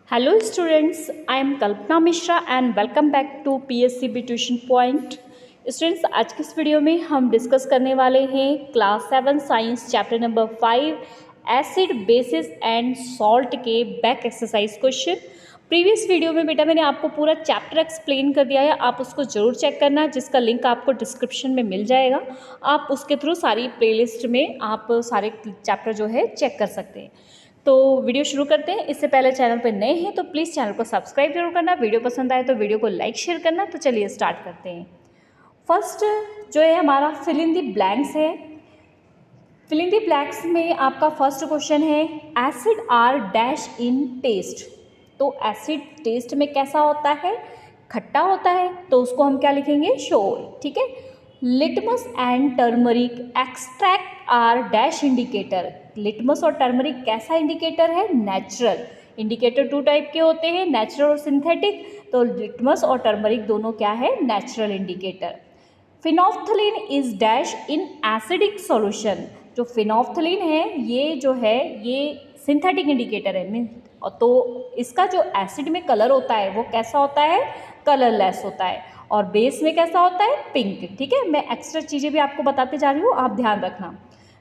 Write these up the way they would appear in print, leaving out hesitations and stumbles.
Hello students, I am Kalpana Mishra and welcome back to PSCB Tuition Point। Students आज की इस video में हम डिस्कस करने वाले हैं class 7 science chapter number 5 acid basis and salt के back exercise question. Previous video में बेटा मैंने आपको पूरा चैप्टर एक्सप्लेन कर दिया है, आप उसको ज़रूर चेक करना, जिसका लिंक आपको डिस्क्रिप्शन में मिल जाएगा। आप उसके थ्रू सारी प्लेलिस्ट में आप सारे चैप्टर जो है चेक कर सकते हैं। तो वीडियो शुरू करते हैं। इससे पहले चैनल पर नए हैं तो प्लीज़ चैनल को सब्सक्राइब जरूर करना, वीडियो पसंद आए तो वीडियो को लाइक शेयर करना। तो चलिए स्टार्ट करते हैं। फर्स्ट जो है हमारा फिल इन द ब्लैंक्स है। फिल इन द ब्लैंक्स में आपका फर्स्ट क्वेश्चन है acid are dash in test. तो एसिड टेस्ट में कैसा होता है? खट्टा होता है। तो उसको हम क्या लिखेंगे? श्योर। ठीक है। Litmus and turmeric extract are dash indicator. Litmus और टर्मरिक कैसा इंडिकेटर है? नेचुरल। इंडिकेटर टू टाइप के होते हैं, नेचुरल और सिंथेटिक। तो लिटमस और टर्मरिक दोनों क्या है? Natural indicator. Phenolphthalein is dash in acidic solution. जो फिनोल्फ्थलीन है ये जो है ये सिंथेटिक इंडिकेटर है। तो इसका जो एसिड में कलर होता है वो कैसा होता है? कलरलेस होता है। और बेस में कैसा होता है? पिंक। ठीक है। मैं एक्स्ट्रा चीज़ें भी आपको बताते जा रही हूँ, आप ध्यान रखना।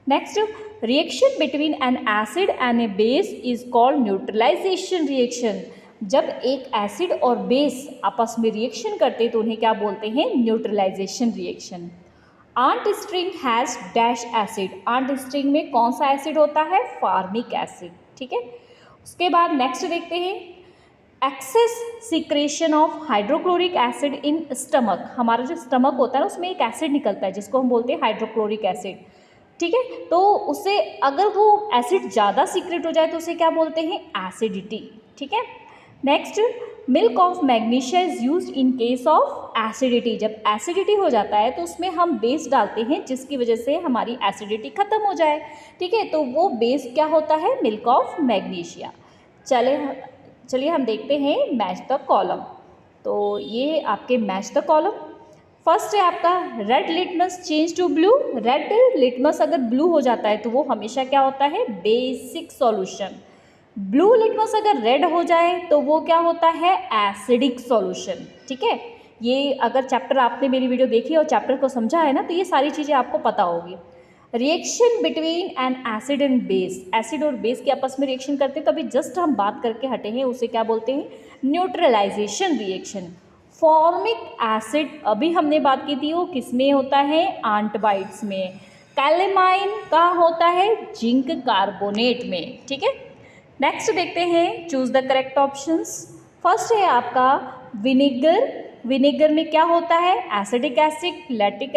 Next, reaction between an acid and a base is called neutralisation reaction. जब एक एसिड और बेस आपस में रिएक्शन करते तो उन्हें क्या बोलते हैं? Neutralisation reaction. Ant sting has dash acid. Ant sting में कौन सा एसिड होता है? Formic acid. ठीक है। उसके बाद नेक्स्ट देखते हैं excess secretion of hydrochloric acid in stomach. हमारा जो स्टमक होता है ना उसमें एक एसिड निकलता है जिसको हम बोलते हैं हाइड्रोक्लोरिक एसिड। ठीक है। तो उससे अगर वो एसिड ज़्यादा सीक्रेट हो जाए तो उसे क्या बोलते हैं? एसिडिटी। ठीक है। Next, milk of magnesia is used in case of acidity. जब एसिडिटी हो जाता है तो उसमें हम बेस डालते हैं जिसकी वजह से हमारी एसिडिटी खत्म हो जाए। ठीक है। तो वो बेस क्या होता है? Milk of magnesia. चलिए हम देखते हैं मैच द कॉलम। तो ये आपके मैच द कॉलम। फर्स्ट है आपका red litmus change to blue. Red litmus अगर ब्लू हो जाता है तो वो हमेशा क्या होता है? Basic solution. ब्लू लिटमस अगर रेड हो जाए तो वो क्या होता है? Acidic solution. ठीक है। ये अगर चैप्टर आपने मेरी वीडियो देखी और चैप्टर को समझा है ना तो ये सारी चीज़ें आपको पता होगी। Reaction between an acid and base. Acid और बेस के आपस में रिएक्शन करते हैं तो अभी जस्ट हम बात करके हटे हैं, उसे क्या बोलते हैं? Neutralisation reaction. फॉर्मिक एसिड अभी हमने बात की थी, वो किस में होता है? आंटबाइड्स में। कैलेमाइन कहाँ होता है? जिंक कार्बोनेट में। ठीक है। नेक्स्ट देखते हैं, choose the correct options. First है आपका विनेगर। विनेगर में क्या होता है? Acidic acid, lactic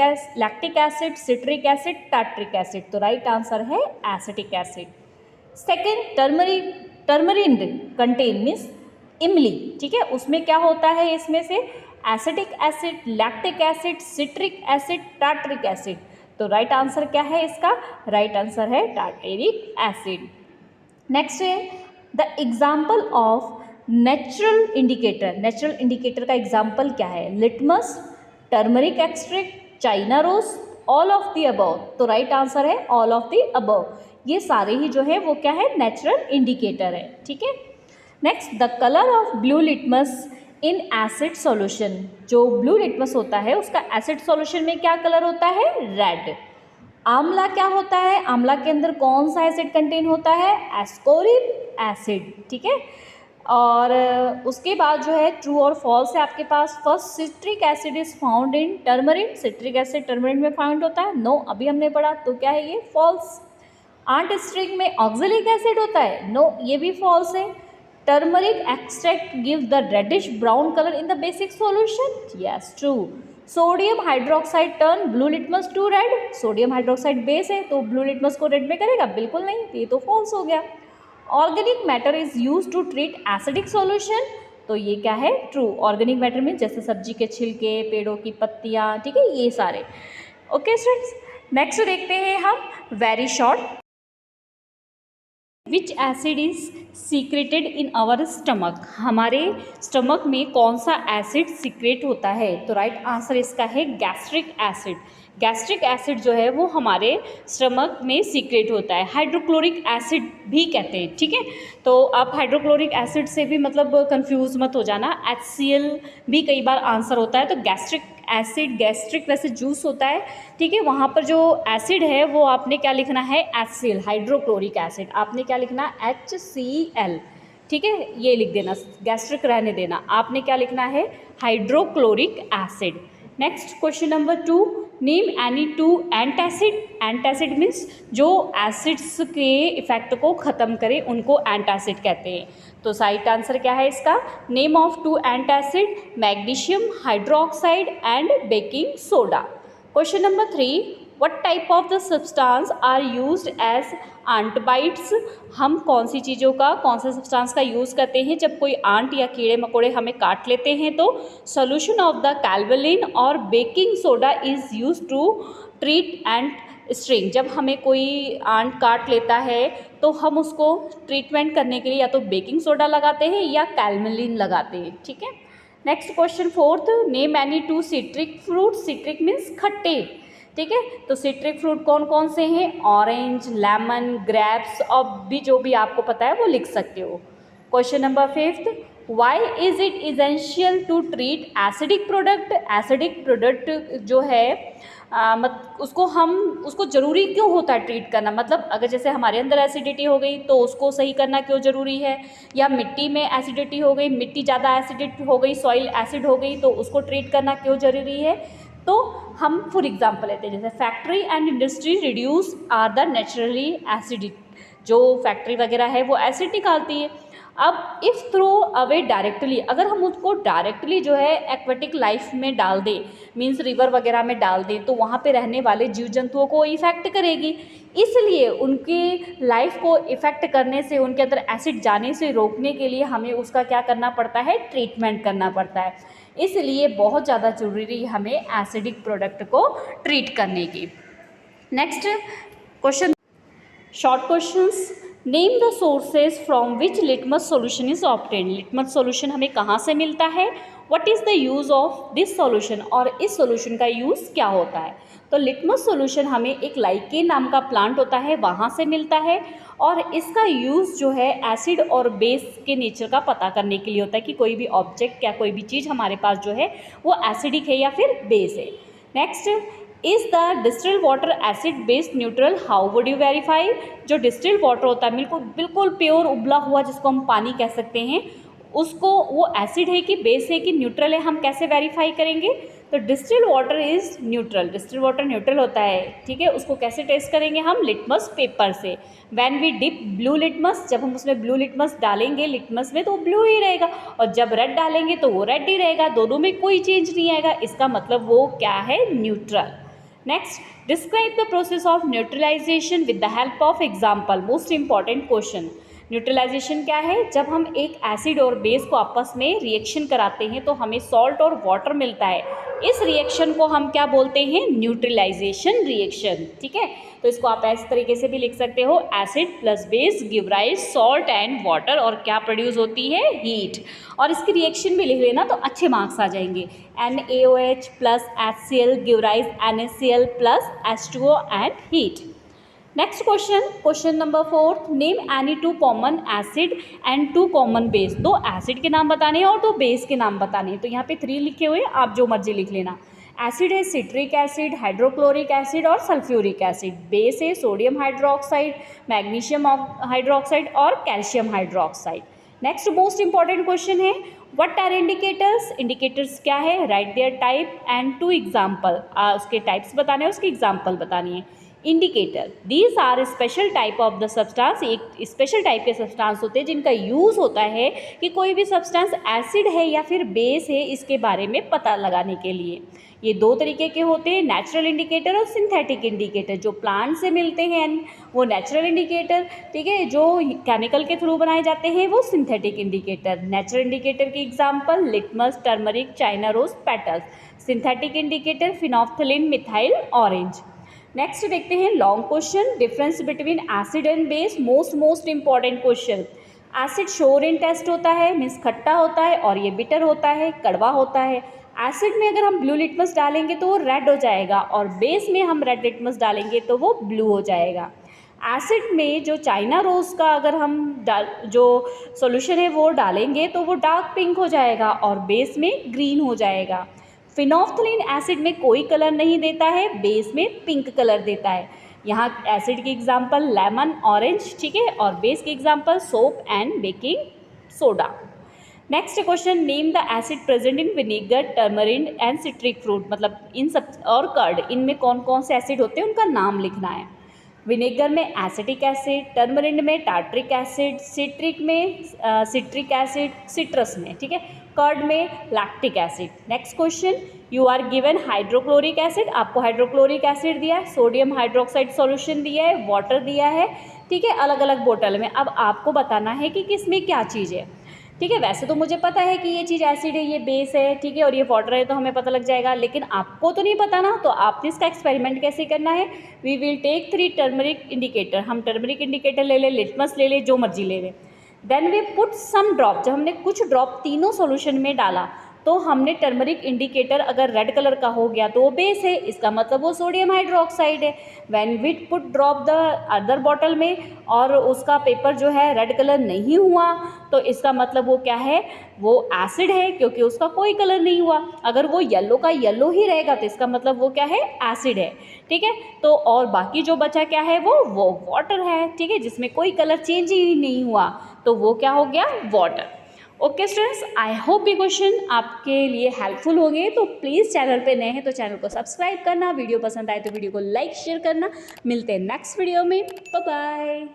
acid, citric acid, tartaric acid. तो राइट आंसर है acetic acid. Second, tamarind content means इमली। ठीक है। उसमें क्या होता है? इसमें से acetic acid, lactic acid, citric acid, tartaric acid. तो राइट आंसर क्या है इसका? राइट आंसर है टार्टेरिक एसिड। नेक्स्ट है the example of natural indicator. Natural indicator का एग्जाम्पल क्या है? Litmus, turmeric extract, China rose, all of the above. तो राइट आंसर है ऑल ऑफ द अबव। ये सारे ही जो है वो क्या है? नेचुरल इंडिकेटर है। ठीक है। Next, the colour of blue litmus in acid solution. जो ब्लू लिटमस होता है उसका एसिड सॉल्यूशन में क्या कलर होता है? रेड। आंवला क्या होता है? आंवला के अंदर कौन सा एसिड कंटेन होता है? एस्कोरिक एसिड। ठीक है। और उसके बाद जो है ट्रू और फॉल्स है आपके पास। First, citric acid is found in tamarind. Citric acid tamarind में फाउंड होता है। नो, अभी हमने पढ़ा। तो क्या है ये? फॉल्स। आंट स्ट्रिंग में ऑक्जेलिक एसिड होता है। नो, ये भी फॉल्स है। Turmeric extract give the reddish brown colour in the basic solution. Yes, true. Sodium hydroxide turn blue litmus to red. Sodium hydroxide base है तो ब्लू लिटमस को red में करेगा? बिल्कुल नहीं, ये तो फॉल्स हो गया। Organic matter is use to treat acidic solution. तो ये क्या है? ट्रू। ऑर्गेनिक मैटर में जैसे सब्जी के छिलके, पेड़ों की पत्तियाँ, ठीक है, ये सारे। ओके स्टूडेंट्स, नेक्स्ट देखते हैं हम very short. Which acid is secreted in our stomach. हमारे स्टमक में कौन सा एसिड सीक्रेट होता है? तो राइट आंसर इसका है गैस्ट्रिक एसिड। गैस्ट्रिक एसिड जो है वो हमारे स्टमक में सीक्रेट होता है। हाइड्रोक्लोरिक एसिड भी कहते हैं, ठीक है। तो आप हाइड्रोक्लोरिक एसिड से भी मतलब कंफ्यूज मत हो जाना, HCl भी कई बार आंसर होता है। तो गैस्ट्रिक एसिड, गैस्ट्रिक वैसे जूस होता है, ठीक है, वहाँ पर जो एसिड है वो आपने क्या लिखना है, HCl, हाइड्रोक्लोरिक एसिड। आपने क्या लिखना, HCl, ठीक है, ये लिख देना, गैस्ट्रिक रहने देना। आपने क्या लिखना है, hydrochloric acid. Next question number 2, name any to antacid. Antacid means जो एसिड्स के इफेक्ट को ख़त्म करे उनको एंटासिड कहते हैं। तो सही आंसर क्या है इसका, name of two antacid, magnesium hydroxide and baking soda. Question number 3, what type of the substance are used as antacids. हम कौन सी चीज़ों का, कौन सा सब्सटेंस का यूज़ करते हैं जब कोई आंट या कीड़े मकोड़े हमें काट लेते हैं। तो सोल्यूशन ऑफ द कैल्वलिन और baking soda is use to treat ant sting. जब हमें कोई आंट काट लेता है तो हम उसको ट्रीटमेंट करने के लिए या तो बेकिंग सोडा लगाते हैं या कैल्वलिन लगाते हैं, ठीक है। Next question 4th, name any to citric fruit. Citric means खट्टे, ठीक है। तो सिट्रिक फ्रूट कौन कौन से हैं, ऑरेंज, लेमन, ग्रेप्स, और भी जो भी आपको पता है वो लिख सकते हो। Question number 5th, why is it essential to treat acidic product. Acidic product जो है उसको ज़रूरी क्यों होता है ट्रीट करना, मतलब अगर जैसे हमारे अंदर एसिडिटी हो गई तो उसको सही करना क्यों ज़रूरी है, या मिट्टी में एसिडिटी हो गई, मिट्टी ज़्यादा एसिडिक हो गई, सॉइल एसिड हो गई, तो उसको ट्रीट करना क्यों ज़रूरी है। तो हम फॉर एग्जांपल लेते हैं, जैसे factory and industry reduce are the naturally acidic. जो फैक्ट्री वगैरह है वो एसिड निकालती है। अब इफ़ थ्रो अवे डायरेक्टली, अगर हम उसको डायरेक्टली जो है एक्वेटिक लाइफ में डाल दें, मीन्स रिवर वगैरह में डाल दें, तो वहाँ पे रहने वाले जीव जंतुओं को इफ़ेक्ट करेगी। इसलिए उनकी लाइफ को इफ़ेक्ट करने से, उनके अंदर एसिड जाने से रोकने के लिए हमें उसका क्या करना पड़ता है, ट्रीटमेंट करना पड़ता है। इसलिए बहुत ज़्यादा जरूरी है हमें एसिडिक प्रोडक्ट को ट्रीट करने की। Next question, short questions, name the sources from which litmus solution is obtained. Litmus solution हमें कहाँ से मिलता है, what is the use of this solution, और इस सॉल्यूशन का यूज़ क्या होता है। तो लिटमस सॉल्यूशन हमें एक लाइकेन नाम का प्लांट होता है वहाँ से मिलता है, और इसका यूज़ जो है एसिड और बेस के नेचर का पता करने के लिए होता है कि कोई भी ऑब्जेक्ट या कोई भी चीज़ हमारे पास जो है वो एसिडिक है या फिर बेस है। Next, is the distilled water acid base neutral, how would you verify. जो डिस्टिल्ड वाटर होता है बिल्कुल प्योर उबला हुआ जिसको हम पानी कह सकते हैं, उसको वो एसिड है कि बेस है कि न्यूट्रल है, हम कैसे वेरीफाई करेंगे। तो distilled water is neutral, distilled water neutral होता है, ठीक है। उसको कैसे टेस्ट करेंगे हम, लिटमस पेपर से। When we dip blue litmus, जब हम उसमें ब्लू लिटमस डालेंगे लिटमस में तो ब्लू ही रहेगा, और जब रेड डालेंगे तो वो रेड ही रहेगा, दोनों में कोई चेंज नहीं आएगा, इसका मतलब वो क्या है, neutral. Next, describe the process of neutralisation with the help of example. Most important question, neutralisation क्या है, जब हम एक एसिड और बेस को आपस में रिएक्शन कराते हैं तो हमें सॉल्ट और वाटर मिलता है। इस रिएक्शन को हम क्या बोलते हैं, न्यूट्रलाइजेशन रिएक्शन, ठीक है। तो इसको आप इस तरीके से भी लिख सकते हो, acid plus base give rise salt and water, और क्या प्रोड्यूस होती है, हीट। और इसकी रिएक्शन भी लिख लेना तो अच्छे मार्क्स आ जाएंगे। NaOH plus HCl give rise NaCl plus H2O and heat. Next question number 4, name any two common acid and two common base. दो एसिड के नाम बताने हैं और दो बेस के नाम बताने हैं। तो यहाँ पे 3 लिखे हुए, आप जो मर्जी लिख लेना। एसिड है सिट्रिक एसिड, हाइड्रोक्लोरिक एसिड और सल्फ्यूरिक एसिड। बेस है सोडियम हाइड्रोक्साइड, मैग्नीशियम हाइड्रोक्साइड और calcium hydroxide. Next most important question है, व्हाट आर इंडिकेटर्स। इंडिकेटर्स क्या है, write their type and 2 example. उसके टाइप्स बताने हैं, उसके एग्जाम्पल बतानी है। Indicator, these are special type of the substance, एक स्पेशल टाइप के सब्सटेंस होते हैं जिनका यूज़ होता है कि कोई भी सब्सटेंस एसिड है या फिर बेस है इसके बारे में पता लगाने के लिए। ये 2 तरीके के होते हैं, नेचुरल इंडिकेटर और सिंथेटिक इंडिकेटर। जो प्लांट से मिलते हैं वो नेचुरल इंडिकेटर, ठीक है। जो केमिकल के थ्रू बनाए जाते हैं वो सिंथेटिक इंडिकेटर। नेचुरल इंडिकेटर की example litmus, turmeric, china rose, petals. Synthetic indicator phenolphthalein, methyl, orange. Next देखते हैं long question, difference between acid and base. Most important question, acid sour in taste होता है, means खट्टा होता है, और ये बिटर होता है, कड़वा होता है। एसिड में अगर हम ब्लू लिटमस डालेंगे तो वो रेड हो जाएगा, और बेस में हम रेड लिटमस डालेंगे तो वो ब्लू हो जाएगा। एसिड में जो चाइना रोज़ का अगर हम जो सॉल्यूशन है वो डालेंगे तो वो डार्क पिंक हो जाएगा और बेस में ग्रीन हो जाएगा। फिनोल्फ्थलीन एसिड में कोई कलर नहीं देता है, बेस में पिंक कलर देता है। यहाँ एसिड की एग्जांपल लेमन, ऑरेंज, ठीक है, और बेस की example soap and baking soda. Next question, name the acid present in vinegar, tamarind and citric fruit, मतलब इन सब और कर्ड, इनमें कौन कौन से एसिड होते हैं उनका नाम लिखना है। विनेगर में एसिटिक एसिड, टर्मरिन में टार्ट्रिक एसिड, सिट्रिक में सिट्रिक एसिड, सिट्रस में, ठीक है, कर्ड में lactic acid. Next question, you are given hydrochloric acid, आपको हाइड्रोक्लोरिक एसिड दिया है, सोडियम हाइड्रोक्साइड सॉल्यूशन दिया है, वाटर दिया है, ठीक है, अलग अलग बोतल में। अब आपको बताना है कि किसमें क्या चीज़ है, ठीक है। वैसे तो मुझे पता है कि ये चीज़ एसिड है, ये बेस है, ठीक है, और ये वाटर है, तो हमें पता लग जाएगा, लेकिन आपको तो नहीं पता ना, तो आपने इसका एक्सपेरिमेंट कैसे करना है। We will take 3 turmeric indicator, हम टर्मरिक इंडिकेटर ले लें, लिटमस ले लें, जो मर्जी ले लें। Then we put some drop, जब हमने कुछ ड्रॉप तीनों सॉल्यूशन में डाला तो हमने टर्मरिक इंडिकेटर अगर रेड कलर का हो गया तो वो बेस है, इसका मतलब वो सोडियम हाइड्रोक्साइड है। When we put drop the other bottle में और उसका पेपर जो है रेड कलर नहीं हुआ तो इसका मतलब वो क्या है, वो एसिड है, क्योंकि उसका कोई कलर नहीं हुआ। अगर वो येलो का येलो ही रहेगा तो इसका मतलब वो क्या है, एसिड है, ठीक है। तो और बाकी जो बचा क्या है, वो वाटर है, ठीक है, जिसमें कोई कलर चेंज ही नहीं हुआ, तो वो क्या हो गया, water. Okay students, I hope ये क्वेश्चन आपके लिए हेल्पफुल होंगे। तो प्लीज़ चैनल पे नए हैं तो चैनल को सब्सक्राइब करना, वीडियो पसंद आए तो वीडियो को लाइक शेयर करना। मिलते हैं नेक्स्ट वीडियो में, बाय बाय।